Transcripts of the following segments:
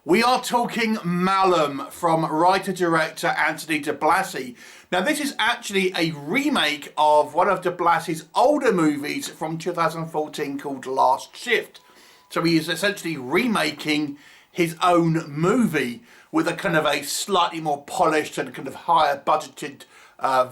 We are talking Malum from writer-director Anthony de Blasi. Now this is actually a remake of one of de Blasi's older movies from 2014 called Last Shift. So he is essentially remaking his own movie with a kind of a slightly more polished and kind of higher budgeted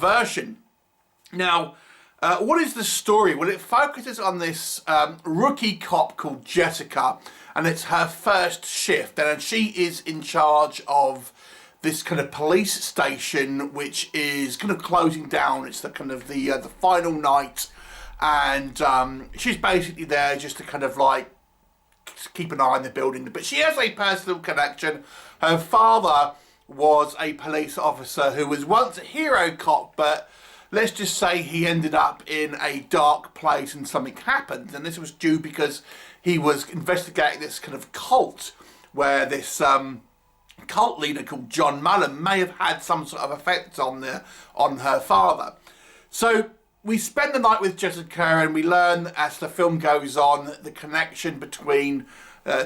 version. Now, what is the story? Well, it focuses on this rookie cop called Jessica, and it's her first shift, and she is in charge of this kind of police station, which is kind of closing down. It's the kind of the final night, and she's basically there just to kind of like keep an eye on the building. But she has a personal connection. Her father was a police officer who was once a hero cop, but let's just say he ended up in a dark place and something happened. And this was due because he was investigating this kind of cult where this cult leader called John Malum may have had some sort of effect on her father. So we spend the night with Jessica, and we learn as the film goes on the connection between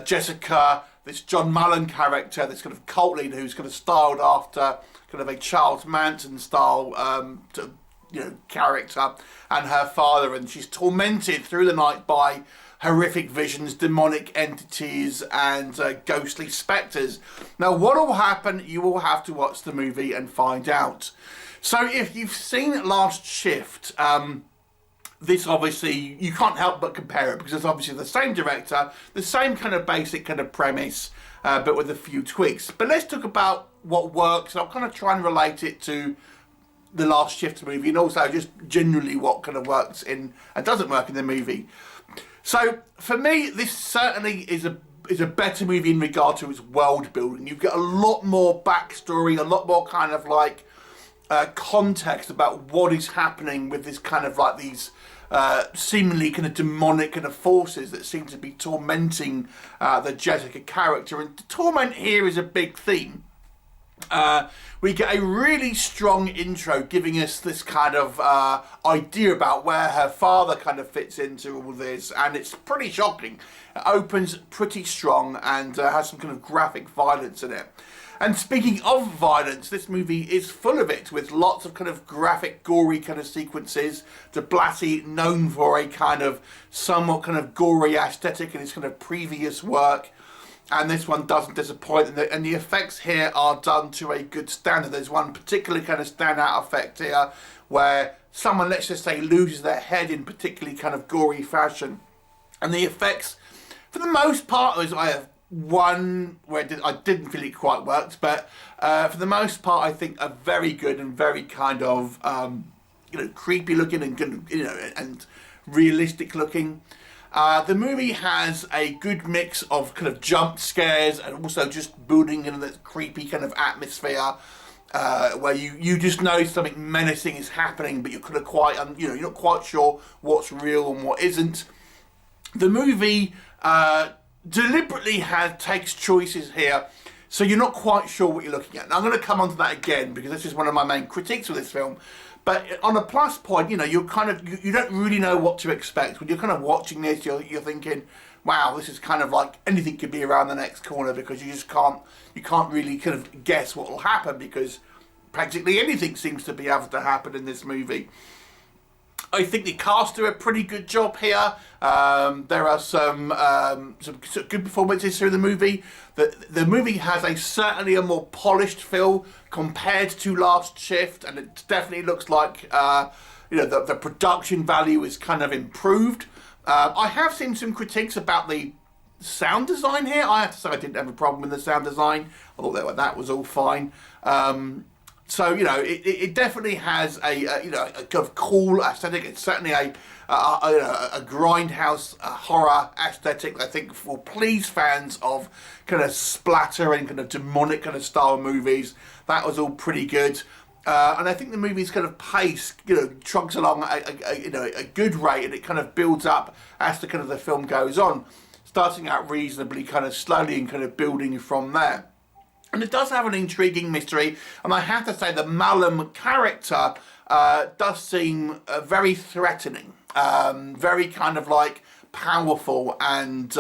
Jessica, this John Malum character, this kind of cult leader who's kind of styled after kind of a Charles Manson style character, and her father, and she's tormented through the night by horrific visions, demonic entities, and ghostly spectres. Now what will happen, you will have to watch the movie and find out. So if you've seen Last Shift, this obviously, you can't help but compare it because it's obviously the same director, the same kind of basic kind of premise, but with a few tweaks. But let's talk about what works. I'll kind of try and relate it to the Last Shift movie, and also just generally what kind of works in and doesn't work in the movie. So for me, this certainly is a better movie in regard to its world building. You've got a lot more backstory, a lot more kind of like context about what is happening with this kind of like these seemingly kind of demonic kind of forces that seem to be tormenting the Jessica character. And the torment here is a big theme. We get a really strong intro giving us this kind of idea about where her father kind of fits into all this, and it's pretty shocking. It opens pretty strong and has some kind of graphic violence in it. And speaking of violence, this movie is full of it, with lots of kind of graphic, gory kind of sequences. De Blasi, known for a kind of somewhat kind of gory aesthetic in his kind of previous work. And this one doesn't disappoint, and the effects here are done to a good standard. There's one particular kind of standout effect here where someone, let's just say, loses their head in particularly kind of gory fashion. And the effects, for the most part, I have one where I didn't feel it quite worked, but for the most part, I think are very good and very kind of creepy looking and and realistic looking. The movie has a good mix of kind of jump scares and also just building in that creepy kind of atmosphere where you just know something menacing is happening, but you're kind of you're not quite sure what's real and what isn't. The movie deliberately takes choices here, so you're not quite sure what you're looking at. And I'm going to come on to that again because this is one of my main critiques of this film. But on a plus point, you're kind of, you don't really know what to expect. When you're kind of watching this, you're thinking, wow, this is kind of like anything could be around the next corner, because you just can't really kind of guess what will happen, because practically anything seems to be able to happen in this movie. I think the cast do a pretty good job here. There are some good performances through the movie. The movie has certainly a more polished feel compared to Last Shift, and it definitely looks like the production value is kind of improved. I have seen some critiques about the sound design here. I have to say I didn't have a problem with the sound design. I thought that was all fine. So it definitely has a kind of cool aesthetic. It's certainly a grindhouse horror aesthetic that I think will please fans of kind of splatter and kind of demonic kind of style movies. That was all pretty good. And I think the movie's kind of pace, trucks along a good rate, and it kind of builds up as the film goes on, starting out reasonably kind of slowly and kind of building from there. And it does have an intriguing mystery, and I have to say the Malum character does seem very threatening, very kind of like powerful, and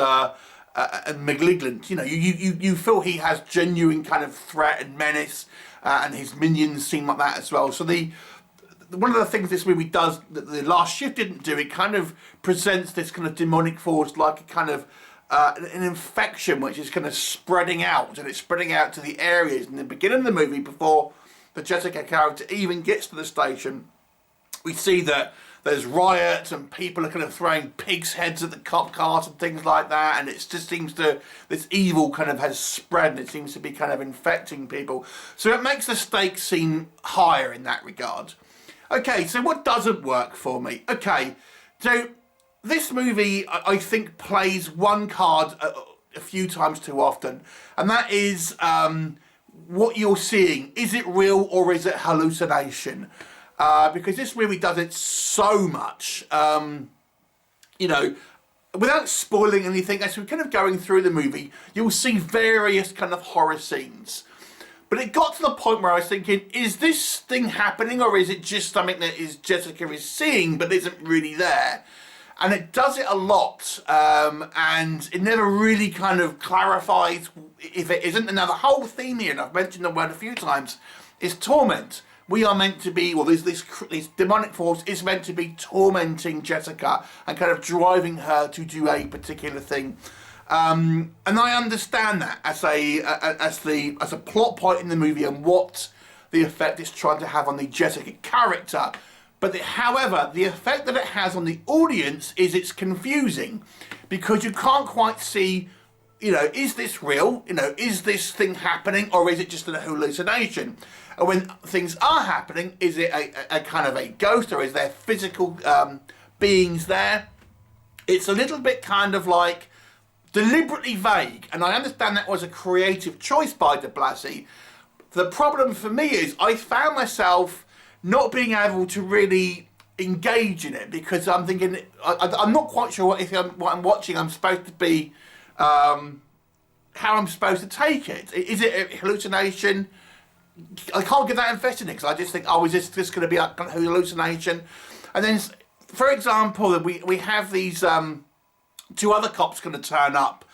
and malignant. You know, you feel he has genuine kind of threat and menace, and his minions seem like that as well. So one of the things this movie does that the Last Shift didn't do, it kind of presents this kind of demonic force like a kind of an infection which is kind of spreading out, and it's spreading out to the areas. In the beginning of the movie, before the Jessica character even gets to the station, we see that there's riots and people are kind of throwing pigs' heads at the cop cars and things like that, and it just seems to, this evil kind of has spread, and it seems to be kind of infecting people. So it makes the stakes seem higher in that regard. Okay, so what doesn't work for me? Okay, so this movie, I think, plays one card a few times too often, and that is what you're seeing. Is it real or is it hallucination? Because this movie does it so much, you know, without spoiling anything. As we're kind of going through the movie, you'll see various kind of horror scenes. But it got to the point where I was thinking, is this thing happening, or is it just something that Jessica is seeing but isn't really there? And it does it a lot, and it never really kind of clarifies if it isn't. And now the whole theme here, and I've mentioned the word a few times, is torment. We are meant to be, well, this demonic force is meant to be tormenting Jessica and kind of driving her to do a particular thing. And I understand that as a plot point in the movie and what the effect it's trying to have on the Jessica character. But however, the effect that it has on the audience is it's confusing, because you can't quite see, you know, is this real? You know, is this thing happening, or is it just a hallucination? And when things are happening, is it a kind of a ghost, or is there physical beings there? It's a little bit kind of like deliberately vague, and I understand that was a creative choice by de Blasi. The problem for me is I found myself not being able to really engage in it, because I'm thinking, I'm not quite sure what I'm watching. I'm supposed to be, how I'm supposed to take it. Is it a hallucination? I can't get that invested in it, because I just think, oh, is this just going to be a kind of hallucination? And then, for example, we have these two other cops going to turn up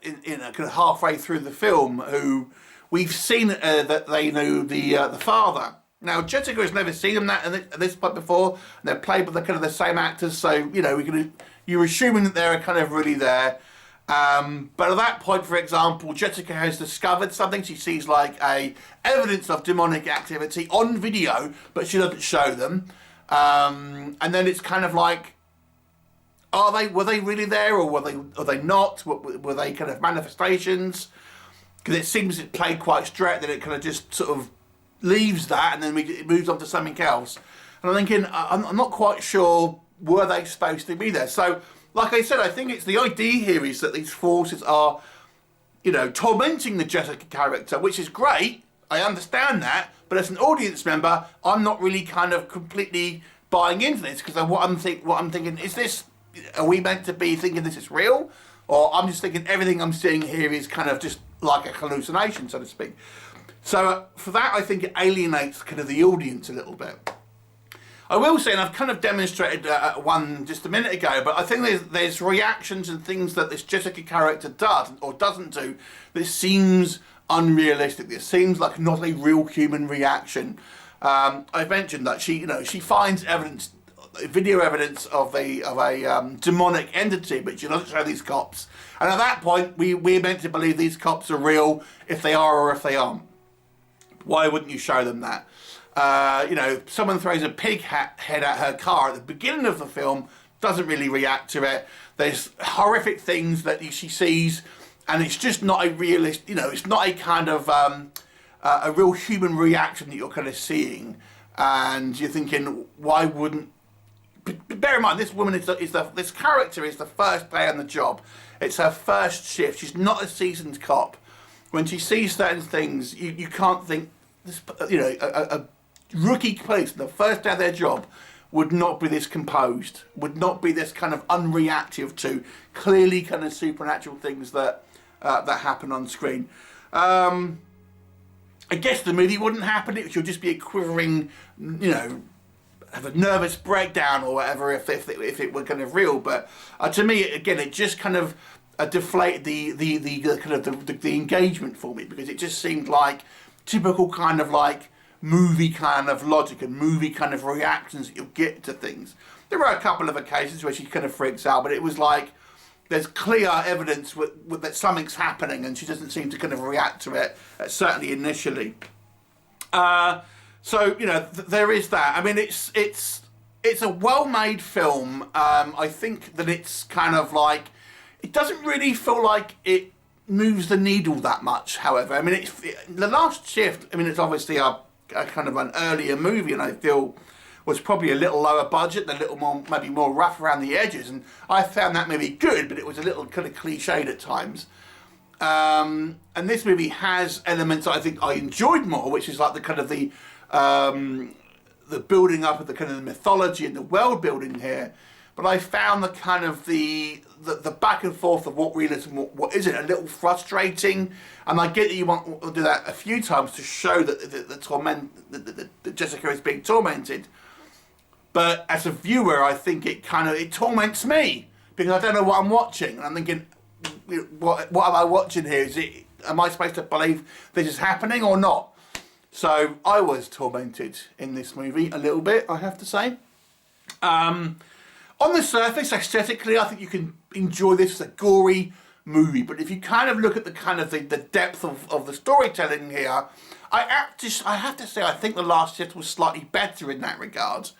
in kind of halfway through the film, who we've seen that they know the father. Now, Jessica has never seen them at this point before, and they're played by the kind of the same actors, so, you know, you're assuming that they're kind of really there. But at that point, for example, Jessica has discovered something. She sees like evidence of demonic activity on video, but she doesn't show them. And then it's kind of like, were they really there, or are they not? Were they kind of manifestations? Because it seems it played quite straight, then it kind of just sort of leaves that, and then it moves on to something else. And I'm thinking, I'm not quite sure, were they supposed to be there? So, like I said, I think it's the idea here is that these forces are, you know, tormenting the Jessica character, which is great. I understand that, but as an audience member, I'm not really kind of completely buying into this, because what I'm thinking is this: are we meant to be thinking this is real, or I'm just thinking everything I'm seeing here is kind of just like a hallucination, so to speak. So for that, I think it alienates kind of the audience a little bit. I will say, and I've kind of demonstrated one just a minute ago, but I think there's reactions and things that this Jessica character does or doesn't do that seems unrealistic. It seems like not a real human reaction. I've mentioned that she finds evidence, video evidence of a demonic entity, but she doesn't show these cops. And at that point, we're meant to believe these cops are real, if they are or if they aren't. Why wouldn't you show them that? You know, someone throws a pig head at her car at the beginning of the film, doesn't really react to it. There's horrific things that she sees, and it's just not a realist, you know, it's not a kind of a real human reaction that you're kind of seeing. And you're thinking, why wouldn't... But bear in mind, this woman this character is the first day on the job. It's her first shift. She's not a seasoned cop. When she sees certain things, you can't think, this, you know, a rookie police, the first day of their job, would not be this composed, would not be this kind of unreactive to clearly kind of supernatural things that happen on screen. I guess the movie wouldn't happen. It would just be a quivering, you know, have a nervous breakdown or whatever if it were kind of real. But to me, again, it just kind of deflated the kind of the engagement for me, because it just seemed like typical kind of like movie kind of logic and movie kind of reactions that you'll get to things. There were a couple of occasions where she kind of freaks out, but it was like there's clear evidence that something's happening, and she doesn't seem to kind of react to it, certainly initially. So you know, there is that. I mean, it's a well-made film. I think that it's kind of like, it doesn't really feel like it moves the needle that much. However, I mean, The Last Shift. I mean, it's obviously a kind of an earlier movie, and I feel was probably a little lower budget, a little more, maybe more rough around the edges, and I found that movie good, but it was a little kind of cliched at times. And this movie has elements that I think I enjoyed more, which is like the kind of the building up of the kind of the mythology and the world building here. But I found the kind of the back and forth of what realism, what isn't, a little frustrating. And I get that you want to do that a few times to show that that Jessica is being tormented. But as a viewer, I think it torments me, because I don't know what I'm watching, and I'm thinking, what am I watching here? Am I supposed to believe this is happening or not? So I was tormented in this movie a little bit, I have to say. On the surface, aesthetically, I think you can enjoy this as a gory movie, but if you kind of look at the depth of the storytelling here, I have to say I think The Last Shift was slightly better in that regard.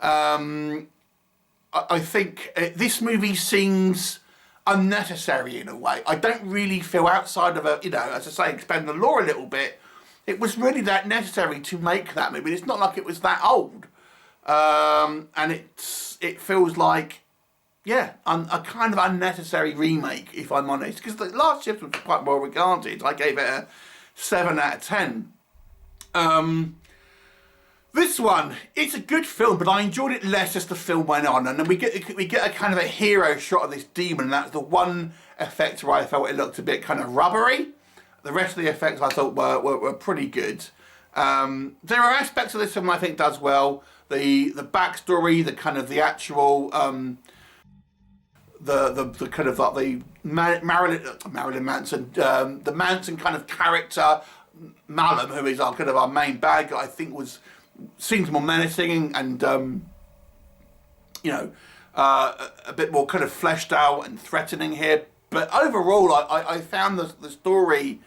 I think this movie seems unnecessary in a way. I don't really feel, outside of as I say, expand the lore a little bit, it was really that necessary to make that movie. It's not like it was that old. And it feels like, a kind of unnecessary remake, if I'm honest, because The Last Shift was quite well regarded. I gave it a 7 out of 10. This one, it's a good film, but I enjoyed it less as the film went on, and then we get a kind of a hero shot of this demon, and that's the one effect where I felt it looked a bit kind of rubbery. The rest of the effects I thought were pretty good. There are aspects of this film I think does well. The backstory, the kind of the actual the kind of like the Marilyn Manson, the Manson kind of character, Malum, who is our main bad guy, I think seems more menacing and a bit more kind of fleshed out and threatening here. But overall, I found the story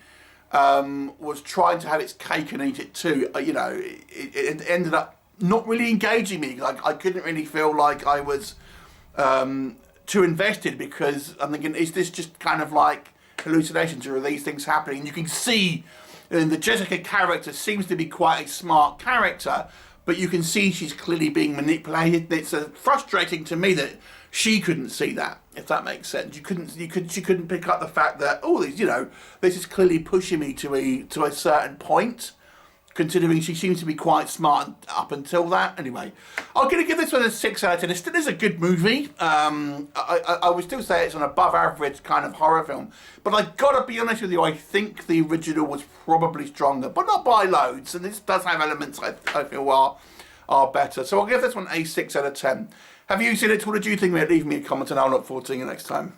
was trying to have its cake and eat it too. It ended up not really engaging me. I couldn't really feel like I was too invested, because I'm thinking, is this just kind of like hallucinations, or are these things happening? And you can see the Jessica character seems to be quite a smart character, but you can see she's clearly being manipulated. It's frustrating to me that she couldn't see that, if that makes sense. She couldn't pick up the fact that, this is clearly pushing me to a certain point, considering she seems to be quite smart up until that. Anyway, I'm going to give this one a 6 out of 10. It still is a good movie. I would still say it's an above average kind of horror film. But I got to be honest with you, I think the original was probably stronger, but not by loads. And this does have elements I feel are better. So I'll give this one a 6 out of 10. Have you seen it? What did you think of it? Leave me a comment and I'll look forward to seeing you next time.